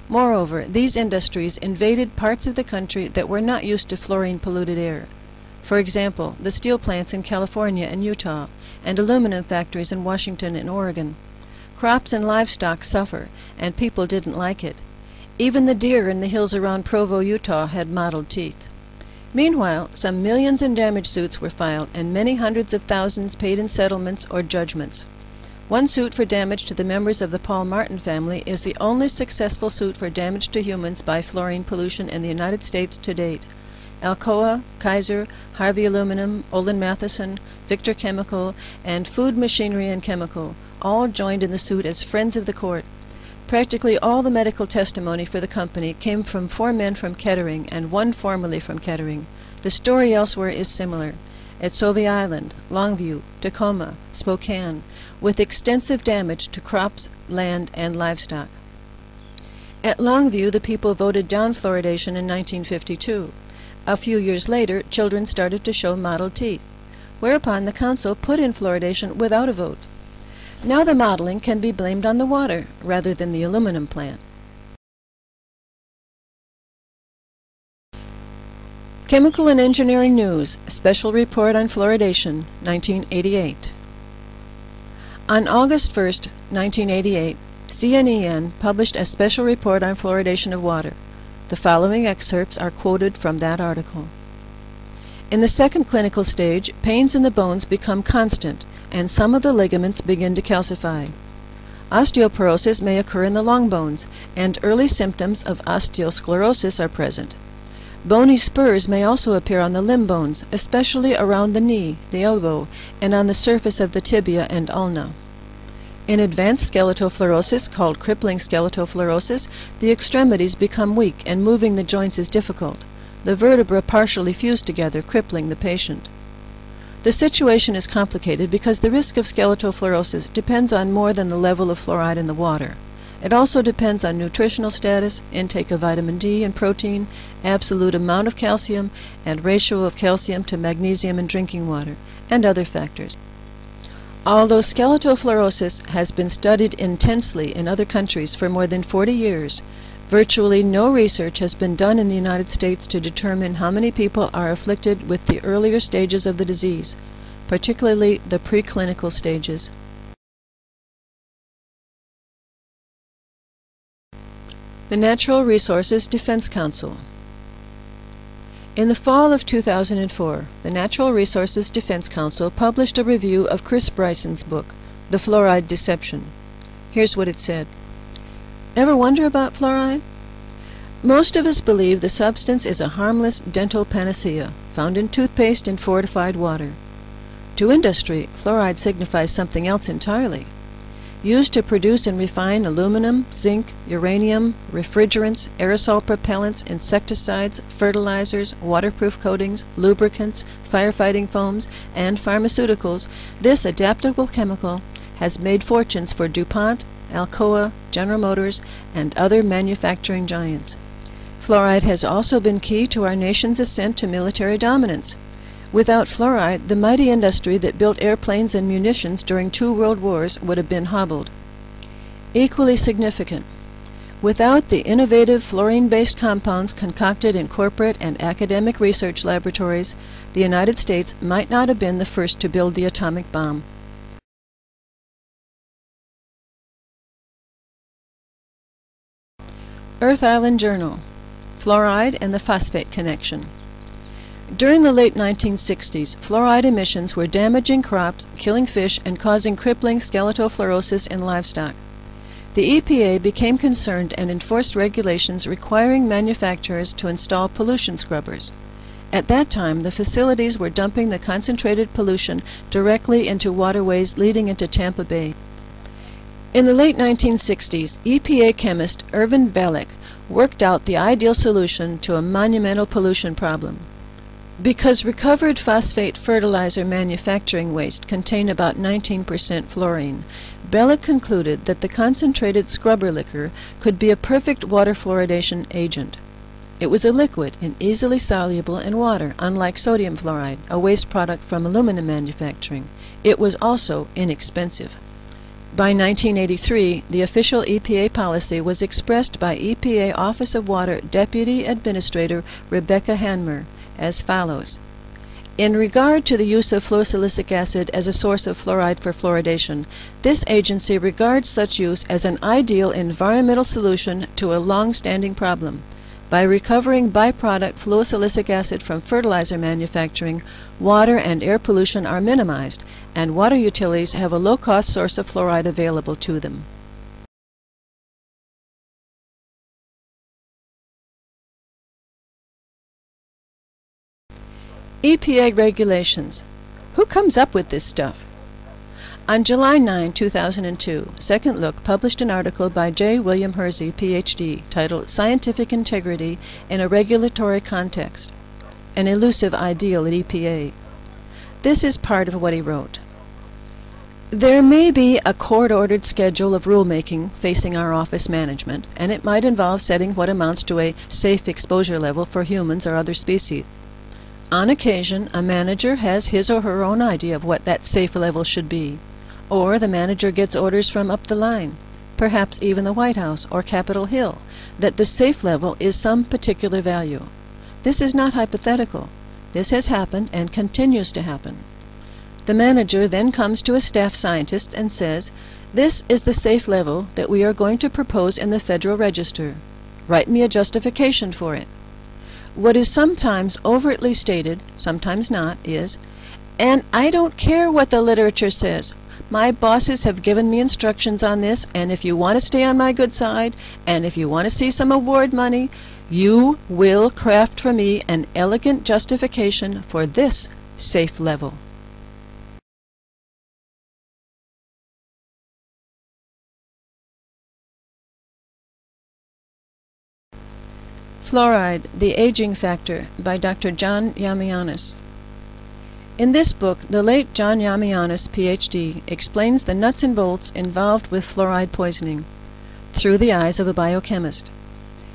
Moreover, these industries invaded parts of the country that were not used to fluorine-polluted air. For example, the steel plants in California and Utah, and aluminum factories in Washington and Oregon. Crops and livestock suffer, and people didn't like it. Even the deer in the hills around Provo, Utah, had mottled teeth. Meanwhile, some millions in damage suits were filed, and many hundreds of thousands paid in settlements or judgments. One suit for damage to the members of the Paul Martin family is the only successful suit for damage to humans by fluorine pollution in the United States to date. Alcoa, Kaiser, Harvey Aluminum, Olin Matheson, Victor Chemical, and Food Machinery and Chemical all joined in the suit as friends of the court. Practically all the medical testimony for the company came from 4 men from Kettering and 1 formerly from Kettering. The story elsewhere is similar. At Sauvie Island, Longview, Tacoma, Spokane, with extensive damage to crops, land, and livestock. At Longview, the people voted down fluoridation in 1952. A few years later, children started to show mottled teeth, whereupon the council put in fluoridation without a vote. Now the mottling can be blamed on the water rather than the aluminum plant. Chemical and Engineering News, Special Report on Fluoridation, 1988. On August 1, 1988, CNN published a special report on fluoridation of water. The following excerpts are quoted from that article. In the second clinical stage, pains in the bones become constant, and some of the ligaments begin to calcify. Osteoporosis may occur in the long bones, and early symptoms of osteosclerosis are present. Bony spurs may also appear on the limb bones, especially around the knee, the elbow, and on the surface of the tibia and ulna. In advanced skeletal fluorosis, called crippling skeletal fluorosis, the extremities become weak and moving the joints is difficult. The vertebrae partially fuse together, crippling the patient. The situation is complicated because the risk of skeletal fluorosis depends on more than the level of fluoride in the water. It also depends on nutritional status, intake of vitamin D and protein, absolute amount of calcium, and ratio of calcium to magnesium in drinking water, and other factors. Although skeletal fluorosis has been studied intensely in other countries for more than 40 years, virtually no research has been done in the United States to determine how many people are afflicted with the earlier stages of the disease, particularly the preclinical stages. The Natural Resources Defense Council. In the fall of 2004, the Natural Resources Defense Council published a review of Chris Bryson's book, The Fluoride Deception. Here's what it said. Ever wonder about fluoride? Most of us believe the substance is a harmless dental panacea, found in toothpaste and fortified water. To industry, fluoride signifies something else entirely. Used to produce and refine aluminum, zinc, uranium, refrigerants, aerosol propellants, insecticides, fertilizers, waterproof coatings, lubricants, firefighting foams, and pharmaceuticals, this adaptable chemical has made fortunes for DuPont, Alcoa, General Motors, and other manufacturing giants. Fluoride has also been key to our nation's ascent to military dominance. Without fluoride, the mighty industry that built airplanes and munitions during 2 world wars would have been hobbled. Equally significant, without the innovative fluorine-based compounds concocted in corporate and academic research laboratories, the United States might not have been the first to build the atomic bomb. Earth Island Journal, Fluoride and the Phosphate Connection. During the late 1960s, fluoride emissions were damaging crops, killing fish, and causing crippling skeletal fluorosis in livestock. The EPA became concerned and enforced regulations requiring manufacturers to install pollution scrubbers. At that time, the facilities were dumping the concentrated pollution directly into waterways leading into Tampa Bay. In the late 1960s, EPA chemist Irvin Bellick worked out the ideal solution to a monumental pollution problem. Because recovered phosphate fertilizer manufacturing waste contained about 19% fluorine, Bellick concluded that the concentrated scrubber liquor could be a perfect water fluoridation agent. It was a liquid and easily soluble in water, unlike sodium fluoride, a waste product from aluminum manufacturing. It was also inexpensive. By 1983, the official EPA policy was expressed by EPA Office of Water Deputy Administrator Rebecca Hanmer as follows. In regard to the use of fluosilicic acid as a source of fluoride for fluoridation, this agency regards such use as an ideal environmental solution to a long-standing problem. By recovering byproduct fluosilicic acid from fertilizer manufacturing, water and air pollution are minimized, and water utilities have a low-cost source of fluoride available to them. EPA regulations. Who comes up with this stuff? On July 9, 2002, Second Look published an article by J. William Hersey, Ph.D., titled Scientific Integrity in a Regulatory Context, an Elusive Ideal at EPA. This is part of what he wrote. There may be a court-ordered schedule of rulemaking facing our office management, and it might involve setting what amounts to a safe exposure level for humans or other species. On occasion, a manager has his or her own idea of what that safe level should be, or the manager gets orders from up the line, perhaps even the White House or Capitol Hill, that the safe level is some particular value. This is not hypothetical. This has happened and continues to happen. The manager then comes to a staff scientist and says, "This is the safe level that we are going to propose in the Federal Register. Write me a justification for it." What is sometimes overtly stated, sometimes not, is, "And I don't care what the literature says. My bosses have given me instructions on this, and if you want to stay on my good side, and if you want to see some award money, you will craft for me an elegant justification for this safe level." Fluoride, the Aging Factor, by Dr. John Yamianis. In this book, the late John Yamianis, Ph.D., explains the nuts and bolts involved with fluoride poisoning. through the eyes of a biochemist.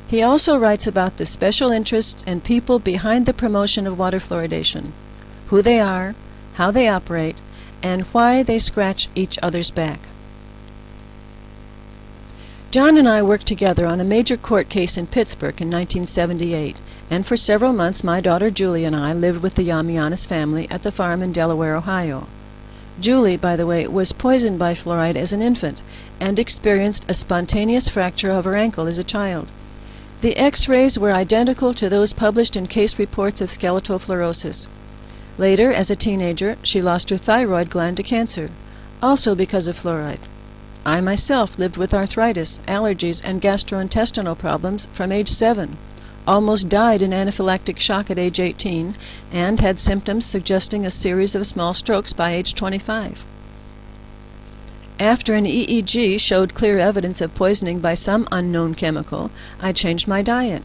He also writes about the special interests and people behind the promotion of water fluoridation, who they are, how they operate, and why they scratch each other's back. John and I worked together on a major court case in Pittsburgh in 1978, and for several months my daughter Julie and I lived with the Yamianis family at the farm in Delaware, Ohio. Julie, by the way, was poisoned by fluoride as an infant and experienced a spontaneous fracture of her ankle as a child. The X-rays were identical to those published in case reports of skeletal fluorosis. Later, as a teenager, she lost her thyroid gland to cancer, also because of fluoride. I myself lived with arthritis, allergies, and gastrointestinal problems from age 7, almost died in anaphylactic shock at age 18, and had symptoms suggesting a series of small strokes by age 25. After an EEG showed clear evidence of poisoning by some unknown chemical, I changed my diet.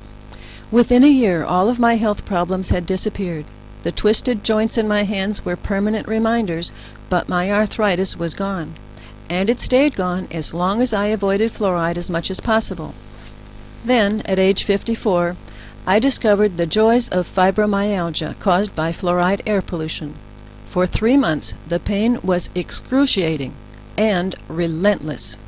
Within a year, all of my health problems had disappeared. The twisted joints in my hands were permanent reminders, but my arthritis was gone. And it stayed gone as long as I avoided fluoride as much as possible. Then, at age 54, I discovered the joys of fibromyalgia caused by fluoride air pollution. For 3 months, the pain was excruciating and relentless.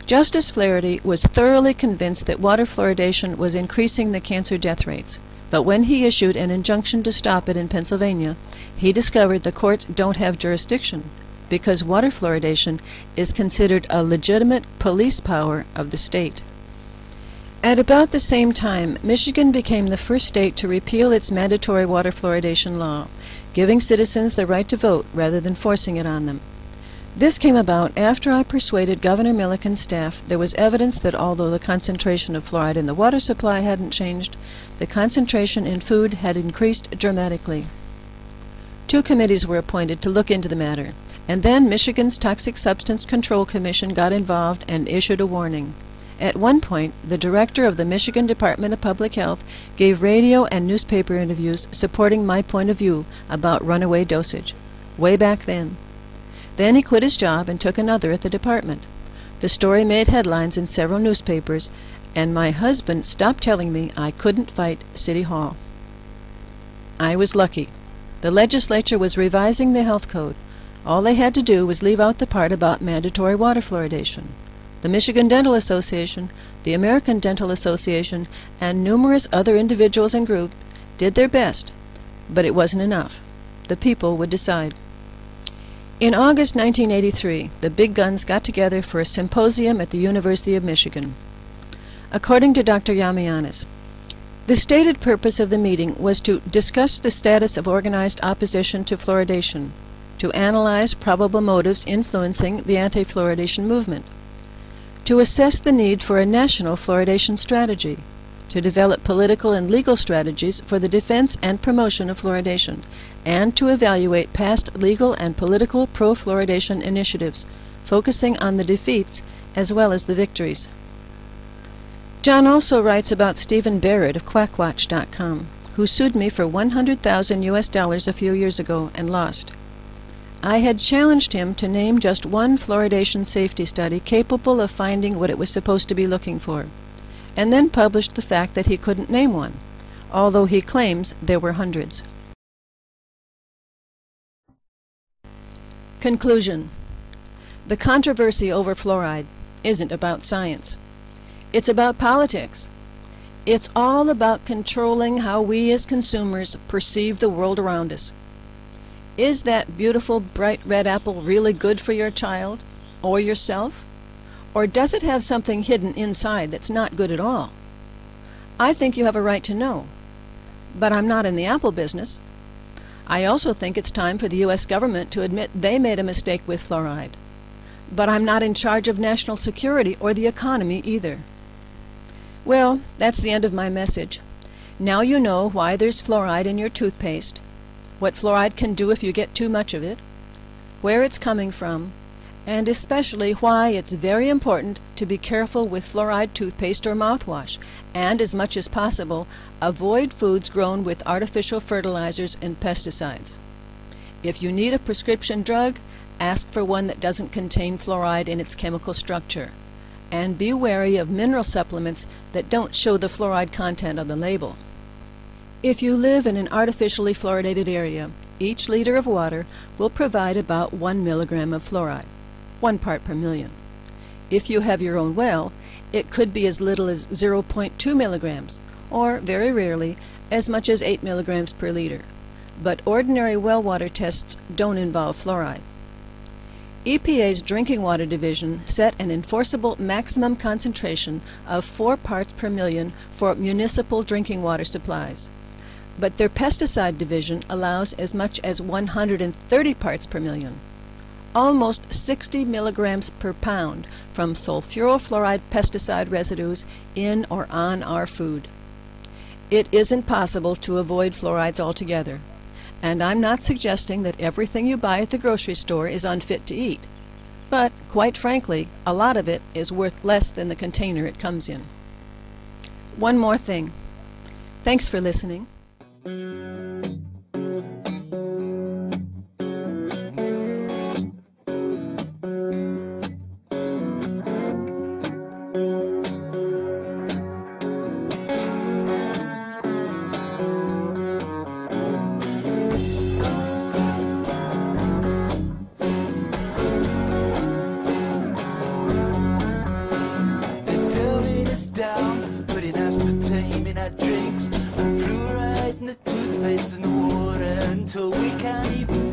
Justice Flaherty was thoroughly convinced that water fluoridation was increasing the cancer death rates, but when he issued an injunction to stop it in Pennsylvania, he discovered the courts don't have jurisdiction, because water fluoridation is considered a legitimate police power of the state. At about the same time, Michigan became the first state to repeal its mandatory water fluoridation law, giving citizens the right to vote rather than forcing it on them. This came about after I persuaded Governor Milliken's staff there was evidence that although the concentration of fluoride in the water supply hadn't changed, the concentration in food had increased dramatically. 2 committees were appointed to look into the matter, and then Michigan's Toxic Substance Control Commission got involved and issued a warning. At one point, the director of the Michigan Department of Public Health gave radio and newspaper interviews supporting my point of view about runaway dosage, way back then. Then he quit his job and took another at the department. The story made headlines in several newspapers, and my husband stopped telling me I couldn't fight City Hall. I was lucky. The legislature was revising the health code. All they had to do was leave out the part about mandatory water fluoridation. The Michigan Dental Association, the American Dental Association, and numerous other individuals and groups did their best, but it wasn't enough. The people would decide. In August 1983, the big guns got together for a symposium at the University of Michigan. According to Dr. Yamianis, the stated purpose of the meeting was to discuss the status of organized opposition to fluoridation, to analyze probable motives influencing the anti-fluoridation movement, to assess the need for a national fluoridation strategy, to develop political and legal strategies for the defense and promotion of fluoridation, and to evaluate past legal and political pro-fluoridation initiatives, focusing on the defeats as well as the victories. John also writes about Stephen Barrett of quackwatch.com, who sued me for $100,000 a few years ago and lost. I had challenged him to name just one fluoridation safety study capable of finding what it was supposed to be looking for, and then published the fact that he couldn't name one, although he claims there were hundreds. Conclusion. The controversy over fluoride isn't about science. It's about politics. It's all about controlling how we as consumers perceive the world around us. Is that beautiful bright red apple really good for your child or yourself? Or does it have something hidden inside that's not good at all? I think you have a right to know, but I'm not in the apple business. I also think it's time for the U.S. government to admit they made a mistake with fluoride, but I'm not in charge of national security or the economy either. Well, that's the end of my message. Now you know why there's fluoride in your toothpaste, what fluoride can do if you get too much of it, where it's coming from, and especially why it's very important to be careful with fluoride toothpaste or mouthwash, and as much as possible, avoid foods grown with artificial fertilizers and pesticides. If you need a prescription drug, ask for one that doesn't contain fluoride in its chemical structure. And be wary of mineral supplements that don't show the fluoride content on the label. If you live in an artificially fluoridated area, each liter of water will provide about 1 milligram of fluoride, 1 part per million. If you have your own well, it could be as little as 0.2 milligrams, or, very rarely, as much as 8 milligrams per liter. But ordinary well water tests don't involve fluoride. EPA's Drinking Water Division set an enforceable maximum concentration of 4 parts per million for municipal drinking water supplies. But their Pesticide Division allows as much as 130 parts per million, almost 60 milligrams per pound from sulfurofluoride pesticide residues in or on our food. It isn't possible to avoid fluorides altogether. And I'm not suggesting that everything you buy at the grocery store is unfit to eat. But, quite frankly, a lot of it is worth less than the container it comes in. One more thing. Thanks for listening. Putting aspartame in our drinks, and fluoride in the toothpaste and the water until we can't even